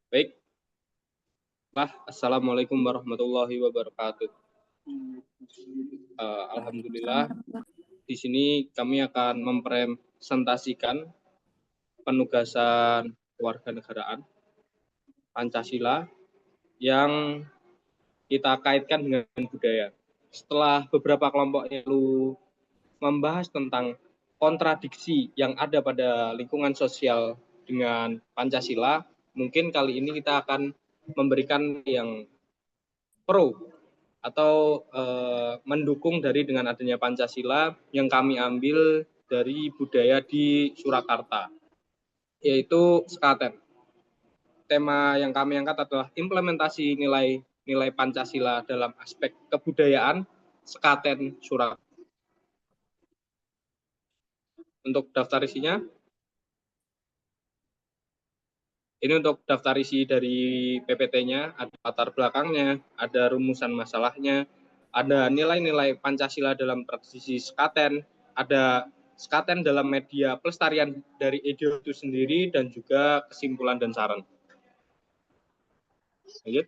Baik, Assalamualaikum warahmatullahi wabarakatuh. Alhamdulillah, di sini kami akan mempresentasikan penugasan kewarganegaraan Pancasila yang kita kaitkan dengan budaya. Setelah beberapa kelompok lalu membahas tentang kontradiksi yang ada pada lingkungan sosial dengan Pancasila, mungkin kali ini kita akan memberikan yang pro atau mendukung dari dengan adanya Pancasila yang kami ambil dari budaya di Surakarta, yaitu sekaten. Tema yang kami angkat adalah implementasi nilai Pancasila dalam aspek kebudayaan sekaten Surakarta. Untuk daftar isinya, ini untuk daftar isi dari PPT-nya, ada latar belakangnya, ada rumusan masalahnya, ada nilai-nilai Pancasila dalam tradisi sekaten, ada sekaten dalam media pelestarian dari ide itu sendiri, dan juga kesimpulan dan saran. Lanjut.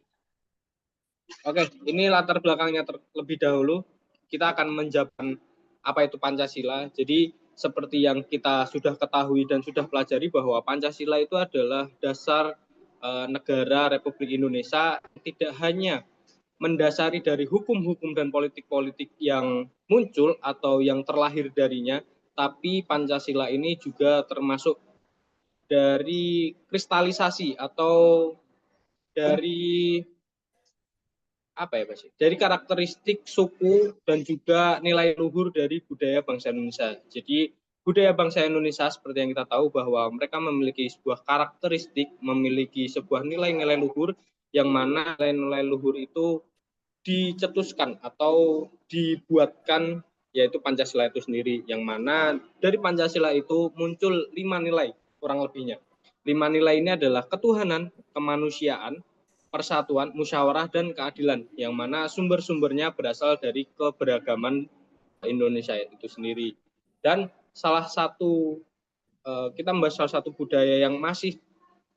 Oke, ini latar belakangnya terlebih dahulu. Kita akan menjabarkan apa itu Pancasila. Jadi seperti yang kita sudah ketahui dan sudah pelajari bahwa Pancasila itu adalah dasar negara Republik Indonesia, tidak hanya mendasari dari hukum-hukum dan politik-politik yang muncul atau yang terlahir darinya, tapi Pancasila ini juga termasuk dari kristalisasi atau dari apa ya Pak? Dari karakteristik suku dan juga nilai luhur dari budaya bangsa Indonesia. Jadi budaya bangsa Indonesia seperti yang kita tahu bahwa mereka memiliki sebuah karakteristik, memiliki sebuah nilai-nilai luhur yang mana nilai-nilai luhur itu dicetuskan atau dibuatkan yaitu Pancasila itu sendiri, yang mana dari Pancasila itu muncul 5 nilai kurang lebihnya. 5 nilai ini adalah ketuhanan, kemanusiaan, persatuan, musyawarah, dan keadilan, yang mana sumber-sumbernya berasal dari keberagaman Indonesia itu sendiri. Dan salah satu kita membahas salah satu budaya yang masih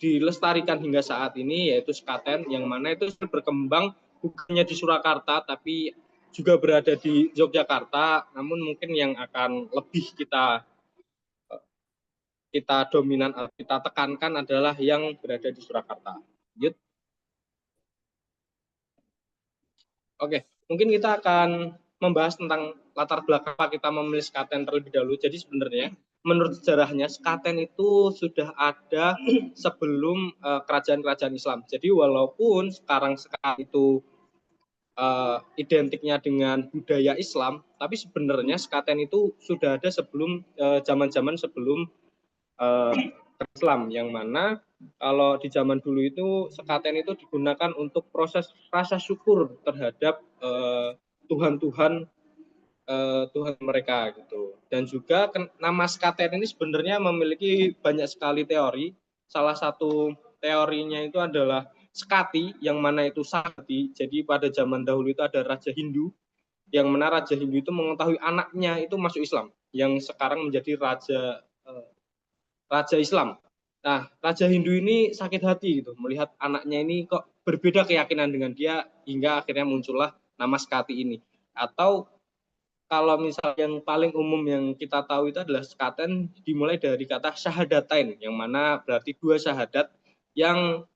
dilestarikan hingga saat ini yaitu sekaten, yang mana itu berkembang bukannya di Surakarta tapi juga berada di Yogyakarta, namun mungkin yang akan lebih kita dominan atau kita tekankan adalah yang berada di Surakarta. Lanjut. Oke, mungkin kita akan membahas tentang latar belakang kita memilih sekaten terlebih dahulu. Jadi sebenarnya menurut sejarahnya sekaten itu sudah ada sebelum kerajaan-kerajaan Islam. Jadi walaupun sekarang itu identiknya dengan budaya Islam, tapi sebenarnya sekaten itu sudah ada sebelum zaman-zaman sebelum Islam, yang mana kalau di zaman dulu itu sekaten itu digunakan untuk proses rasa syukur terhadap Tuhan-Tuhan Tuhan mereka gitu. Dan juga nama sekaten ini sebenarnya memiliki banyak sekali teori. Salah satu teorinya itu adalah sekati, yang mana itu sakti. Jadi pada zaman dahulu itu ada Raja Hindu, yang mana Raja Hindu itu mengetahui anaknya itu masuk Islam, yang sekarang menjadi Raja Islam. Nah, Raja Hindu ini sakit hati gitu melihat anaknya ini kok berbeda keyakinan dengan dia, hingga akhirnya muncullah nama sekati ini. Atau kalau misalnya yang paling umum yang kita tahu itu adalah sekaten dimulai dari kata syahadatain, yang mana berarti dua syahadat, yang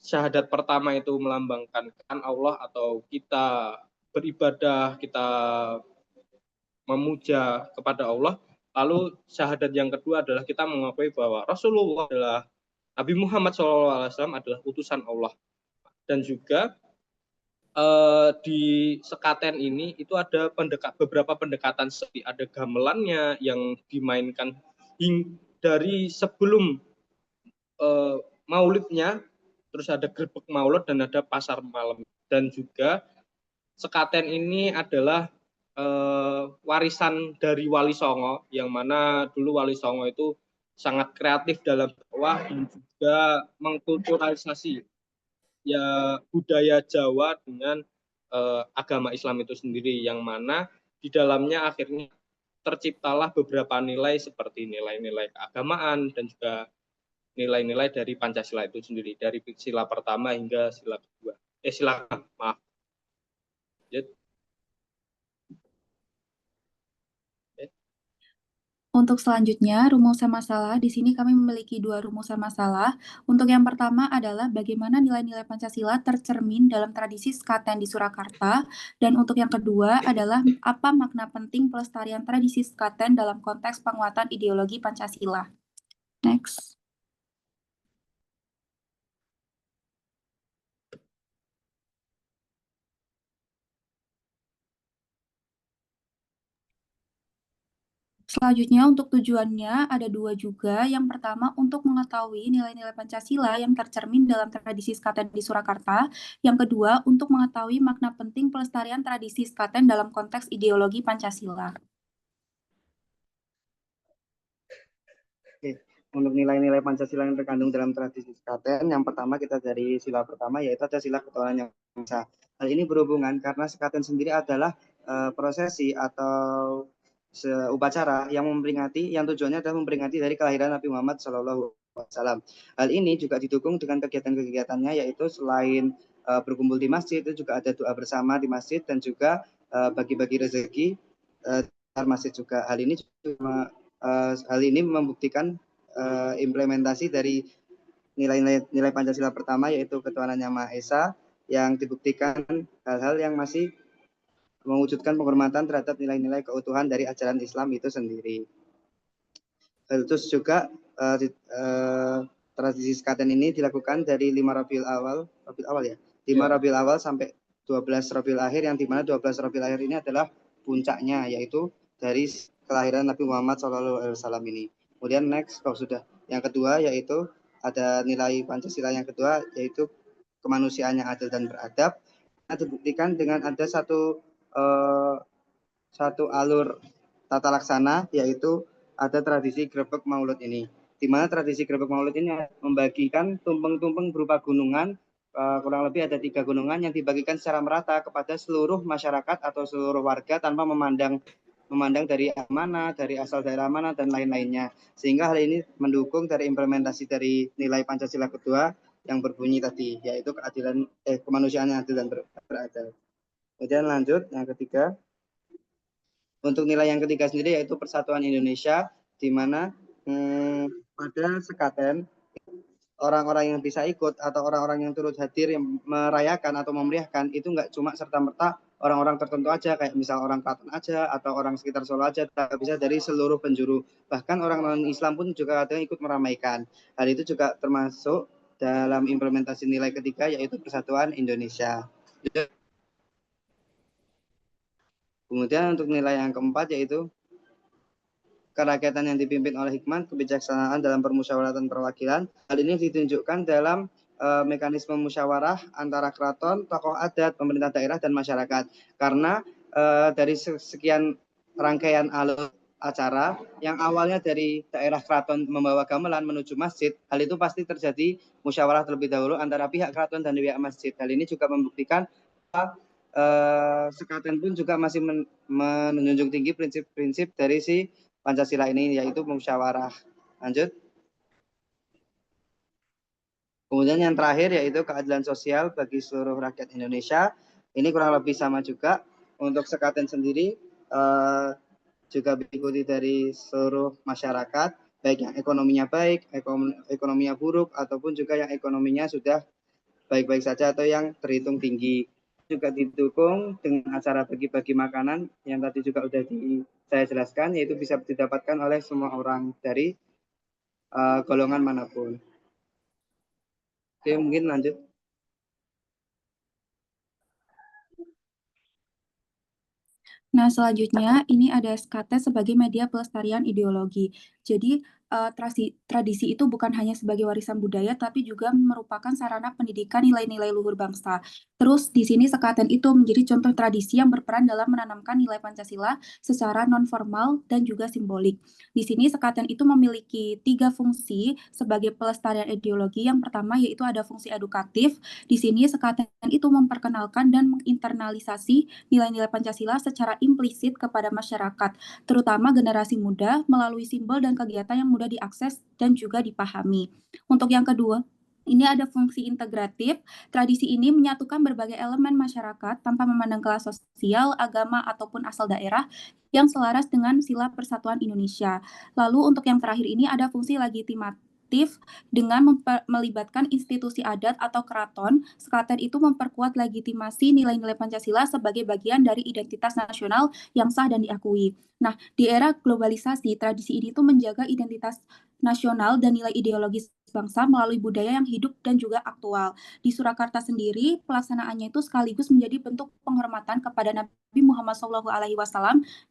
syahadat pertama itu melambangkan Allah atau kita beribadah, kita memuja kepada Allah. Lalu syahadat yang kedua adalah kita mengakui bahwa Rasulullah adalah Nabi Muhammad SAW adalah utusan Allah. Dan juga di sekaten ini itu ada beberapa pendekatan, seperti ada gamelannya yang dimainkan dari sebelum maulidnya, terus ada gerbek maulid dan ada pasar malam. Dan juga sekaten ini adalah warisan dari Wali Songo, yang mana dulu Wali Songo itu sangat kreatif dalam dakwah dan juga mengkulturalisasi ya budaya Jawa dengan agama Islam itu sendiri, yang mana di dalamnya akhirnya terciptalah beberapa nilai seperti nilai-nilai keagamaan dan juga nilai-nilai dari Pancasila itu sendiri, dari sila pertama hingga sila kedua. Silakan, maaf. Untuk selanjutnya, rumusan masalah. Di sini kami memiliki dua rumusan masalah. Untuk yang pertama adalah bagaimana nilai-nilai Pancasila tercermin dalam tradisi sekaten di Surakarta. Dan untuk yang kedua adalah apa makna penting pelestarian tradisi sekaten dalam konteks penguatan ideologi Pancasila. Next. Selanjutnya, untuk tujuannya ada dua juga. Yang pertama, untuk mengetahui nilai-nilai Pancasila yang tercermin dalam tradisi sekaten di Surakarta. Yang kedua, untuk mengetahui makna penting pelestarian tradisi sekaten dalam konteks ideologi Pancasila. Oke, untuk nilai-nilai Pancasila yang terkandung dalam tradisi sekaten, yang pertama kita dari sila pertama yaitu ada sila ketuhanan yang Maha Esa. Hal ini berhubungan karena sekaten sendiri adalah prosesi atau upacara yang memperingati, yang tujuannya adalah memperingati dari kelahiran Nabi Muhammad SAW. Hal ini juga didukung dengan kegiatan-kegiatannya, yaitu selain berkumpul di masjid, itu juga ada doa bersama di masjid dan juga bagi-bagi rezeki di masjid juga. Hal ini membuktikan implementasi dari nilai Pancasila pertama, yaitu ketuhanan yang Maha Esa, yang dibuktikan hal-hal yang masih mewujudkan penghormatan terhadap nilai-nilai keutuhan dari ajaran Islam itu sendiri. Terus juga tradisi sekaten ini dilakukan dari 5 Rabiul Awal sampai 12 Rabiul Akhir, yang dimana 12 Rabiul Akhir ini adalah puncaknya, yaitu dari kelahiran Nabi Muhammad SAW ini. Kemudian next, sudah yang kedua, yaitu ada nilai Pancasila yang kedua, yaitu kemanusiaan yang adil dan beradab. Nah, dibuktikan dengan ada satu alur tata laksana, yaitu ada tradisi grebek maulud ini, di mana tradisi grebek maulud ini membagikan tumpeng-tumpeng berupa gunungan, kurang lebih ada 3 gunungan yang dibagikan secara merata kepada seluruh masyarakat atau seluruh warga tanpa memandang dari mana, dari asal daerah mana, dan lain-lainnya. Sehingga hal ini mendukung dari implementasi dari nilai Pancasila kedua yang berbunyi tadi, yaitu kemanusiaan yang adil dan beradab. Kemudian lanjut yang ketiga. Untuk nilai yang ketiga sendiri yaitu Persatuan Indonesia, di mana pada sekaten orang-orang yang bisa ikut atau orang-orang yang turut hadir yang merayakan atau memeriahkan itu nggak cuma serta-merta orang-orang tertentu aja, kayak misal orang Klaten aja atau orang sekitar Solo aja, tapi bisa dari seluruh penjuru. Bahkan orang non-Islam pun juga kadang ikut meramaikan. Hal itu juga termasuk dalam implementasi nilai ketiga, yaitu Persatuan Indonesia. Kemudian untuk nilai yang keempat yaitu kerakyatan yang dipimpin oleh hikmat, kebijaksanaan dalam permusyawaratan perwakilan. Hal ini ditunjukkan dalam mekanisme musyawarah antara keraton, tokoh adat, pemerintah daerah, dan masyarakat. Karena dari sekian rangkaian alur acara yang awalnya dari daerah keraton membawa gamelan menuju masjid, hal itu pasti terjadi musyawarah terlebih dahulu antara pihak keraton dan pihak masjid. Hal ini juga membuktikan sekaten pun juga masih menunjung tinggi prinsip-prinsip dari si Pancasila ini, yaitu musyawarah. Lanjut. Kemudian yang terakhir yaitu keadilan sosial bagi seluruh rakyat Indonesia. Ini kurang lebih sama juga. Untuk sekaten sendiri juga diikuti dari seluruh masyarakat, baik yang ekonominya baik, ekonominya buruk, ataupun juga yang ekonominya sudah baik-baik saja atau yang terhitung tinggi. Juga didukung dengan acara bagi-bagi makanan yang tadi juga sudah saya jelaskan, yaitu bisa didapatkan oleh semua orang dari golongan manapun. Oke, mungkin lanjut. Nah, selanjutnya ini ada SKT sebagai media pelestarian ideologi. Jadi, tradisi itu bukan hanya sebagai warisan budaya, tapi juga merupakan sarana pendidikan nilai-nilai luhur bangsa. Terus, di sini sekaten itu menjadi contoh tradisi yang berperan dalam menanamkan nilai Pancasila secara non-formal dan juga simbolik. Di sini sekaten itu memiliki 3 fungsi sebagai pelestarian ideologi. Yang pertama yaitu ada fungsi edukatif. Di sini sekaten itu memperkenalkan dan menginternalisasi nilai-nilai Pancasila secara implisit kepada masyarakat, terutama generasi muda, melalui simbol dan dan kegiatan yang mudah diakses dan juga dipahami. Untuk yang kedua, ini ada fungsi integratif. Tradisi ini menyatukan berbagai elemen masyarakat tanpa memandang kelas sosial, agama, ataupun asal daerah yang selaras dengan sila persatuan Indonesia. Lalu untuk yang terakhir ini ada fungsi legitimatif dengan melibatkan institusi adat atau keraton. Sekaten itu memperkuat legitimasi nilai-nilai Pancasila sebagai bagian dari identitas nasional yang sah dan diakui. Nah, di era globalisasi, tradisi ini tuh menjaga identitas nasional dan nilai ideologis bangsa melalui budaya yang hidup dan juga aktual. Di Surakarta sendiri, pelaksanaannya itu sekaligus menjadi bentuk penghormatan kepada Nabi Muhammad SAW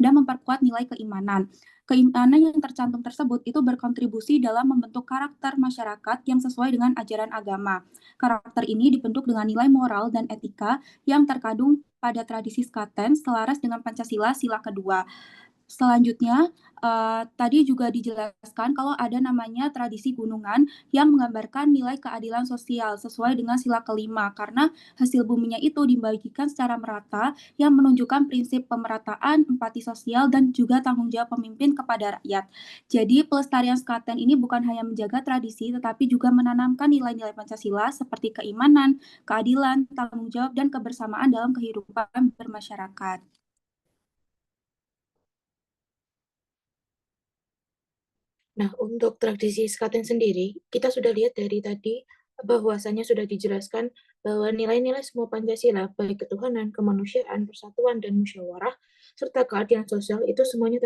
dan memperkuat nilai keimanan. Keimanan yang tercantum tersebut itu berkontribusi dalam membentuk karakter masyarakat yang sesuai dengan ajaran agama. Karakter ini dibentuk dengan nilai moral dan etika yang terkandung pada tradisi Sekaten selaras dengan Pancasila sila kedua. Selanjutnya, tadi juga dijelaskan kalau ada namanya tradisi gunungan yang menggambarkan nilai keadilan sosial sesuai dengan sila kelima, karena hasil buminya itu dibagikan secara merata yang menunjukkan prinsip pemerataan, empati sosial, dan juga tanggung jawab pemimpin kepada rakyat. Jadi, pelestarian Sekaten ini bukan hanya menjaga tradisi, tetapi juga menanamkan nilai-nilai Pancasila seperti keimanan, keadilan, tanggung jawab, dan kebersamaan dalam kehidupan bermasyarakat. Nah, untuk tradisi Sekaten sendiri, kita sudah lihat dari tadi bahwasanya sudah dijelaskan bahwa nilai-nilai semua Pancasila, baik ketuhanan, kemanusiaan, persatuan, dan musyawarah, serta keadilan sosial itu semuanya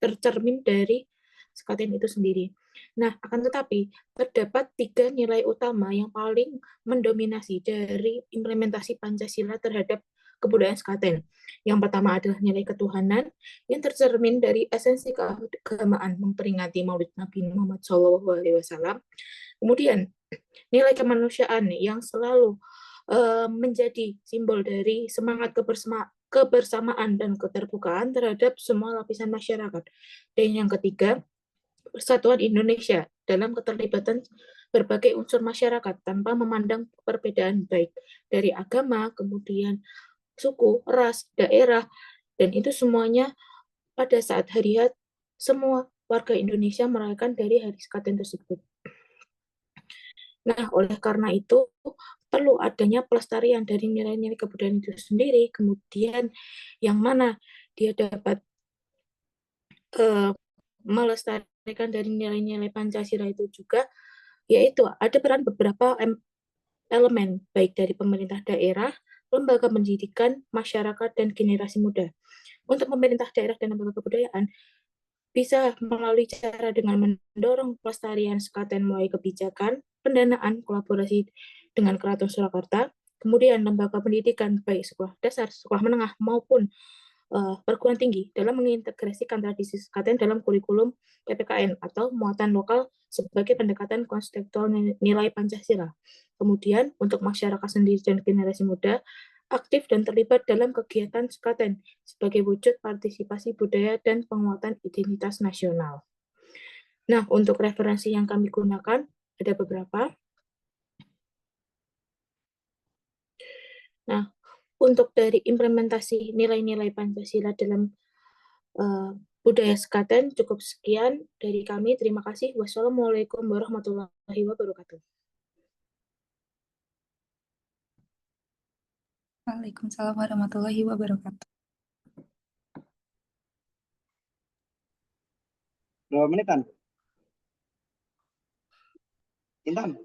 tercermin dari Sekaten itu sendiri. Nah, akan tetapi terdapat 3 nilai utama yang paling mendominasi dari implementasi Pancasila terhadap kebudayaan Sekaten. Yang pertama adalah nilai ketuhanan, yang tercermin dari esensi keagamaan memperingati Maulid Nabi Muhammad SAW. Kemudian nilai kemanusiaan yang selalu menjadi simbol dari semangat kebersamaan dan keterbukaan terhadap semua lapisan masyarakat. Dan yang ketiga, persatuan Indonesia dalam keterlibatan berbagai unsur masyarakat tanpa memandang perbedaan baik dari agama, kemudian suku, ras, daerah, dan itu semuanya pada saat hari H, semua warga Indonesia merayakan dari hari Sekaten tersebut. Nah, oleh karena itu, perlu adanya pelestarian dari nilai-nilai kebudayaan itu sendiri, kemudian yang mana dia dapat melestarikan dari nilai-nilai Pancasila itu juga, yaitu ada peran beberapa elemen, baik dari pemerintah daerah, lembaga pendidikan, masyarakat, dan generasi muda. Untuk pemerintah daerah dan lembaga kebudayaan, bisa melalui cara dengan mendorong pelestarian Sekaten melalui kebijakan, pendanaan, kolaborasi dengan Keraton Surakarta, kemudian lembaga pendidikan, baik sekolah dasar, sekolah menengah, maupun perguruan tinggi dalam mengintegrasikan tradisi Sekaten dalam kurikulum PPKN atau muatan lokal sebagai pendekatan konseptual nilai Pancasila. Kemudian, untuk masyarakat sendiri dan generasi muda, aktif dan terlibat dalam kegiatan Sekaten sebagai wujud partisipasi budaya dan penguatan identitas nasional. Nah, untuk referensi yang kami gunakan, ada beberapa. Nah, untuk dari implementasi nilai-nilai Pancasila dalam budaya Sekaten, cukup sekian dari kami. Terima kasih. Wassalamualaikum warahmatullahi wabarakatuh. Waalaikumsalam warahmatullahi wabarakatuh. Berapa menit kan? Intan?